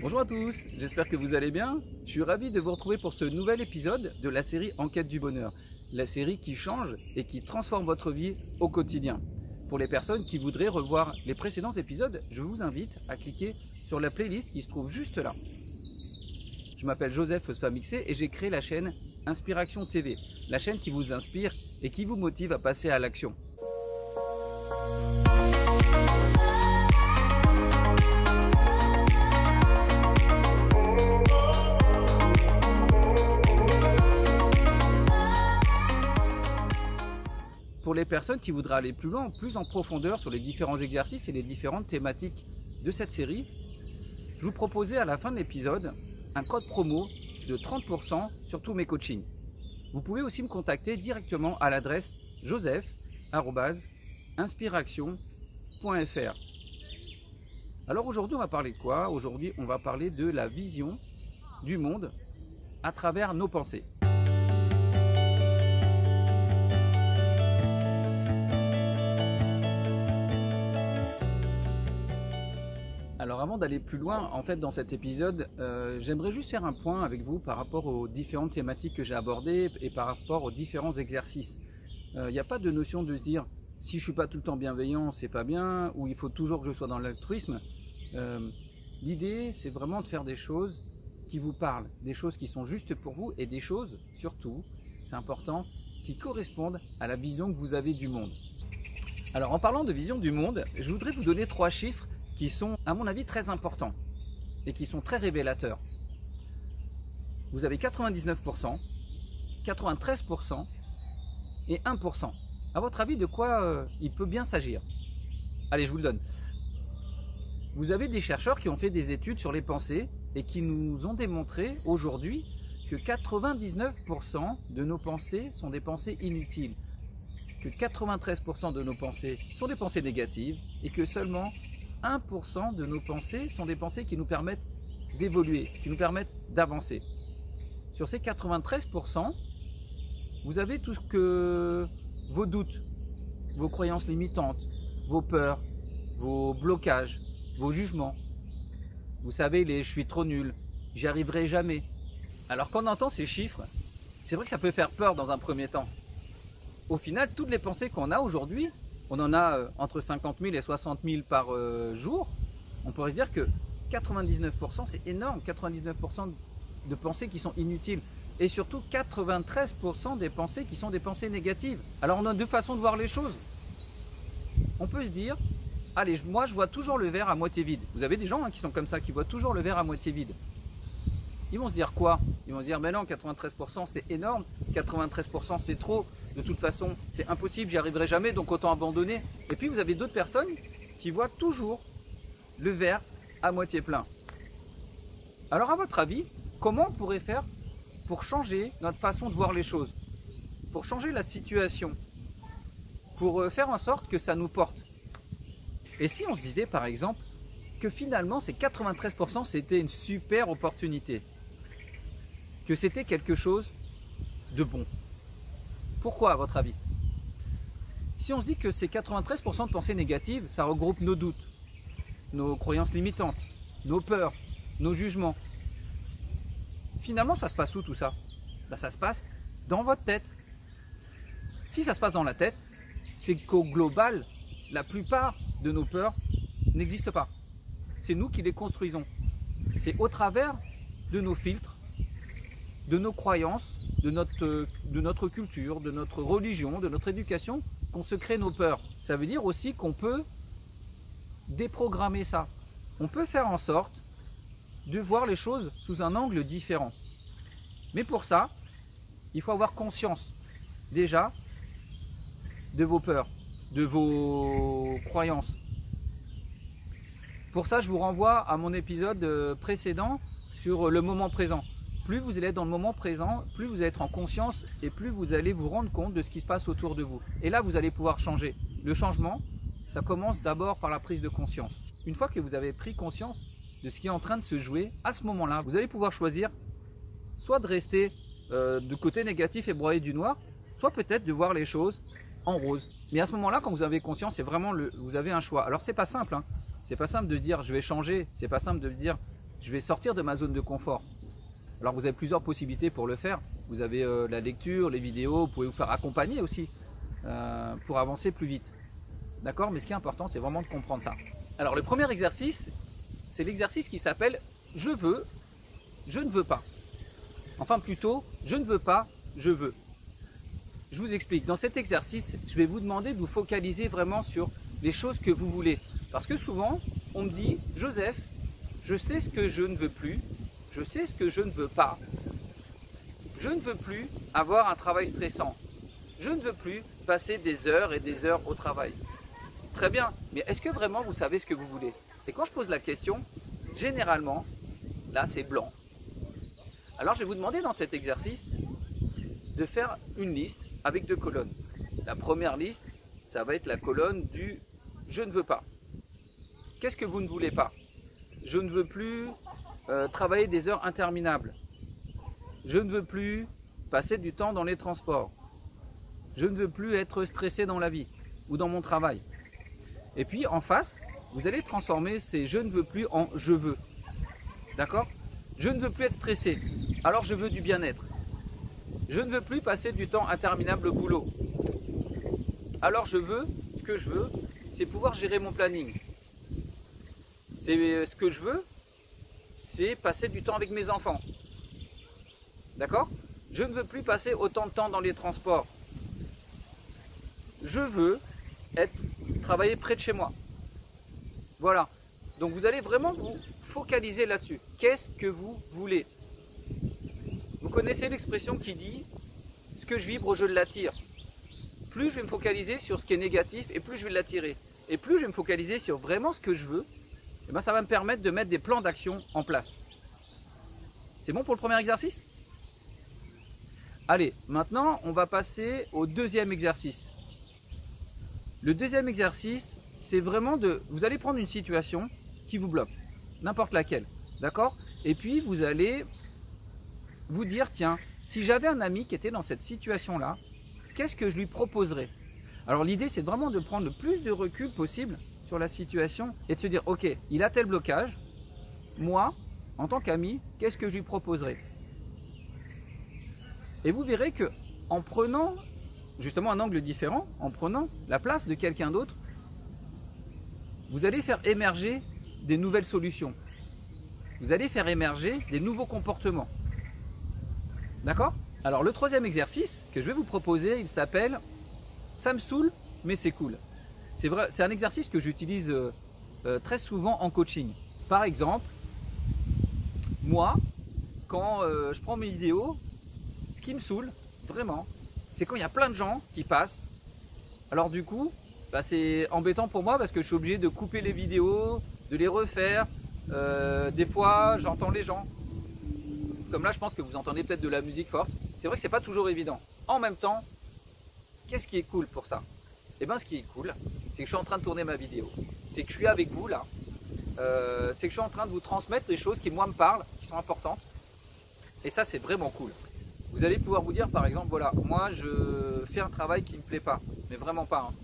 Bonjour à tous, j'espère que vous allez bien. Je suis ravi de vous retrouver pour ce nouvel épisode de la série En quête du bonheur. La série qui change et qui transforme votre vie au quotidien. Pour les personnes qui voudraient revoir les précédents épisodes, je vous invite à cliquer sur la playlist qui se trouve juste là. Je m'appelle Joseph Phosphamixé et j'ai créé la chaîne Inspiration TV, la chaîne qui vous inspire et qui vous motive à passer à l'action. Pour les personnes qui voudraient aller plus loin, plus en profondeur sur les différents exercices et les différentes thématiques de cette série, je vous proposais à la fin de l'épisode un code promo de 30% sur tous mes coachings. Vous pouvez aussi me contacter directement à l'adresse joseph@inspiration.fr. Alors aujourd'hui, on va parler de quoi? Aujourd'hui, on va parler de la vision du monde à travers nos pensées. Alors avant d'aller plus loin, en fait dans cet épisode, j'aimerais juste faire un point avec vous par rapport aux différentes thématiques que j'ai abordées et par rapport aux différents exercices. Il n'y a pas de notion de se dire si je suis pas tout le temps bienveillant, c'est pas bien, ou il faut toujours que je sois dans l'altruisme. L'idée, c'est vraiment de faire des choses qui vous parlent, des choses qui sont justes pour vous et des choses, surtout, c'est important, qui correspondent à la vision que vous avez du monde. Alors en parlant de vision du monde, je voudrais vous donner 3 chiffres qui sont, à mon avis, très importants et qui sont très révélateurs. Vous avez 99%, 93% et 1%. À votre avis, de quoi il peut bien s'agir? Allez, je vous le donne. Vous avez des chercheurs qui ont fait des études sur les pensées et qui nous ont démontré aujourd'hui que 99% de nos pensées sont des pensées inutiles, que 93% de nos pensées sont des pensées négatives et que seulement 1% de nos pensées sont des pensées qui nous permettent d'évoluer, qui nous permettent d'avancer. Sur ces 93%, vous avez tout ce que vos doutes, vos croyances limitantes, vos peurs, vos blocages, vos jugements. Vous savez, les « je suis trop nul »,« j'y arriverai jamais ». Alors quand on entend ces chiffres, c'est vrai que ça peut faire peur dans un premier temps. Au final, toutes les pensées qu'on a aujourd'hui, on en a entre 50 000 et 60 000 par jour. On pourrait se dire que 99%, c'est énorme. 99% de pensées qui sont inutiles. Et surtout 93% des pensées qui sont des pensées négatives. Alors on a deux façons de voir les choses. On peut se dire, allez, moi je vois toujours le verre à moitié vide. Vous avez des gens qui sont comme ça, qui voient toujours le verre à moitié vide. Ils vont se dire quoi? Ils vont se dire, mais non, 93% c'est énorme, 93% c'est trop. De toute façon, c'est impossible, j'y arriverai jamais, donc autant abandonner. Et puis vous avez d'autres personnes qui voient toujours le verre à moitié plein. Alors à votre avis, comment on pourrait faire pour changer notre façon de voir les choses? Pour changer la situation? Pour faire en sorte que ça nous porte? Et si on se disait par exemple que finalement ces 93% c'était une super opportunité? Que c'était quelque chose de bon? Pourquoi à votre avis? Si on se dit que ces 93% de pensées négatives, ça regroupe nos doutes, nos croyances limitantes, nos peurs, nos jugements. Finalement, ça se passe où tout ça? Ça se passe dans votre tête. Si ça se passe dans la tête, c'est qu'au global, la plupart de nos peurs n'existent pas. C'est nous qui les construisons. C'est au travers de nos filtres, de nos croyances, de notre culture, de notre religion, de notre éducation, qu'on se crée nos peurs. Ça veut dire aussi qu'on peut déprogrammer ça. On peut faire en sorte de voir les choses sous un angle différent. Mais pour ça, il faut avoir conscience, déjà, de vos peurs, de vos croyances. Pour ça, je vous renvoie à mon épisode précédent sur le moment présent. Plus vous allez être dans le moment présent, plus vous allez être en conscience et plus vous allez vous rendre compte de ce qui se passe autour de vous. Et là, vous allez pouvoir changer. Le changement, ça commence d'abord par la prise de conscience. Une fois que vous avez pris conscience de ce qui est en train de se jouer, à ce moment-là, vous allez pouvoir choisir soit de rester du côté négatif et broyer du noir, soit peut-être de voir les choses en rose. Mais à ce moment-là, quand vous avez conscience, c'est vraiment vous avez un choix. Alors c'est pas simple, hein. C'est pas simple de se dire je vais changer, c'est pas simple de dire je vais sortir de ma zone de confort. Alors vous avez plusieurs possibilités pour le faire. Vous avez la lecture, les vidéos, vous pouvez vous faire accompagner aussi pour avancer plus vite. D'accord? Mais ce qui est important, c'est vraiment de comprendre ça. Alors le premier exercice, c'est l'exercice qui s'appelle « Je veux, je ne veux pas ». Enfin plutôt « Je ne veux pas, je veux ». Je vous explique. Dans cet exercice, je vais vous demander de vous focaliser vraiment sur les choses que vous voulez. Parce que souvent, on me dit « Joseph, je sais ce que je ne veux plus, je sais ce que je ne veux pas. Je ne veux plus avoir un travail stressant. Je ne veux plus passer des heures et des heures au travail. » Très bien, mais est-ce que vraiment vous savez ce que vous voulez? Et quand je pose la question, généralement, là c'est blanc. Alors je vais vous demander dans cet exercice de faire une liste avec 2 colonnes. La première liste, ça va être la colonne du « je ne veux pas ». Qu'est-ce que vous ne voulez pas? Je ne veux plus travailler des heures interminables. Je ne veux plus passer du temps dans les transports. Je ne veux plus être stressé dans la vie ou dans mon travail. Et puis en face, vous allez transformer ces « je ne veux plus » en « je veux ». D'accord? Je ne veux plus être stressé, alors je veux du bien-être. Je ne veux plus passer du temps interminable au boulot. Alors ce que je veux, c'est pouvoir gérer mon planning. Ce que je veux, c'est passer du temps avec mes enfants. D'accord? Je ne veux plus passer autant de temps dans les transports. Je veux travailler près de chez moi. Voilà. Donc vous allez vraiment vous focaliser là-dessus. Qu'est-ce que vous voulez? Vous connaissez l'expression qui dit « ce que je vibre, je l'attire ». Plus je vais me focaliser sur ce qui est négatif et plus je vais l'attirer. Et plus je vais me focaliser sur vraiment ce que je veux, et bien ça va me permettre de mettre des plans d'action en place. C'est bon pour le premier exercice? Allez, maintenant on va passer au deuxième exercice. Le deuxième exercice, c'est vraiment vous allez prendre une situation qui vous bloque, n'importe laquelle, d'accord? Et puis vous allez vous dire, tiens, si j'avais un ami qui était dans cette situation-là, qu'est-ce que je lui proposerais? Alors l'idée, c'est vraiment de prendre le plus de recul possible sur la situation et de se dire, ok, il a tel blocage, moi, en tant qu'ami, qu'est-ce que je lui proposerais? Et vous verrez que en prenant justement un angle différent, en prenant la place de quelqu'un d'autre, vous allez faire émerger des nouvelles solutions. Vous allez faire émerger des nouveaux comportements. D'accord? Alors le troisième exercice que je vais vous proposer, il s'appelle « ça me saoule, mais c'est cool ». C'est un exercice que j'utilise très souvent en coaching. Par exemple, moi, quand je prends mes vidéos, ce qui me saoule, vraiment, c'est quand il y a plein de gens qui passent. Alors du coup, bah, c'est embêtant pour moi parce que je suis obligé de couper les vidéos, de les refaire. Des fois, j'entends les gens. Comme là, je pense que vous entendez peut-être de la musique forte. C'est vrai que c'est pas toujours évident. En même temps, qu'est-ce qui est cool pour ça? Eh bien, ce qui est cool, c'est que je suis en train de tourner ma vidéo. C'est que je suis avec vous là. C'est que je suis en train de vous transmettre des choses qui, moi, me parlent, qui sont importantes. Et ça, c'est vraiment cool. Vous allez pouvoir vous dire, par exemple, voilà, moi, je fais un travail qui ne me plaît pas. Mais vraiment pas. Hein.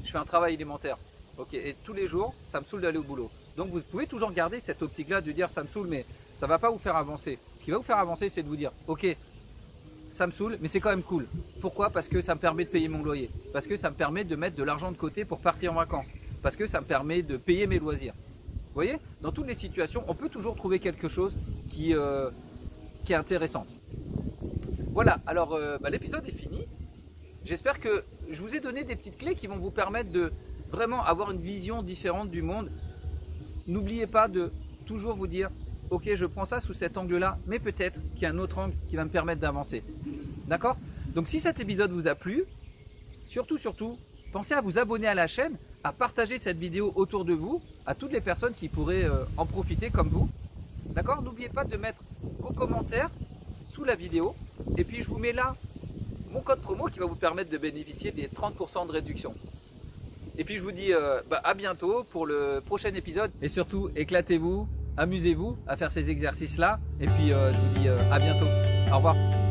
Je fais un travail élémentaire. Ok, et tous les jours, ça me saoule d'aller au boulot. Donc, vous pouvez toujours garder cette optique-là de dire, ça me saoule, mais ça ne va pas vous faire avancer. Ce qui va vous faire avancer, c'est de vous dire, ok, ça me saoule, mais c'est quand même cool. Pourquoi? Parce que ça me permet de payer mon loyer. Parce que ça me permet de mettre de l'argent de côté pour partir en vacances. Parce que ça me permet de payer mes loisirs. Vous voyez? Dans toutes les situations, on peut toujours trouver quelque chose qui est intéressant. Voilà, alors l'épisode est fini. J'espère que je vous ai donné des petites clés qui vont vous permettre de vraiment avoir une vision différente du monde. N'oubliez pas de toujours vous dire, ok, je prends ça sous cet angle-là, mais peut-être qu'il y a un autre angle qui va me permettre d'avancer. D'accord? Donc si cet épisode vous a plu, surtout, pensez à vous abonner à la chaîne, à partager cette vidéo autour de vous, à toutes les personnes qui pourraient en profiter comme vous. D'accord? N'oubliez pas de mettre vos commentaires sous la vidéo. Et puis je vous mets là mon code promo qui va vous permettre de bénéficier des 30% de réduction. Et puis je vous dis à bientôt pour le prochain épisode. Et surtout, éclatez-vous, amusez-vous à faire ces exercices-là. Et puis je vous dis à bientôt. Au revoir.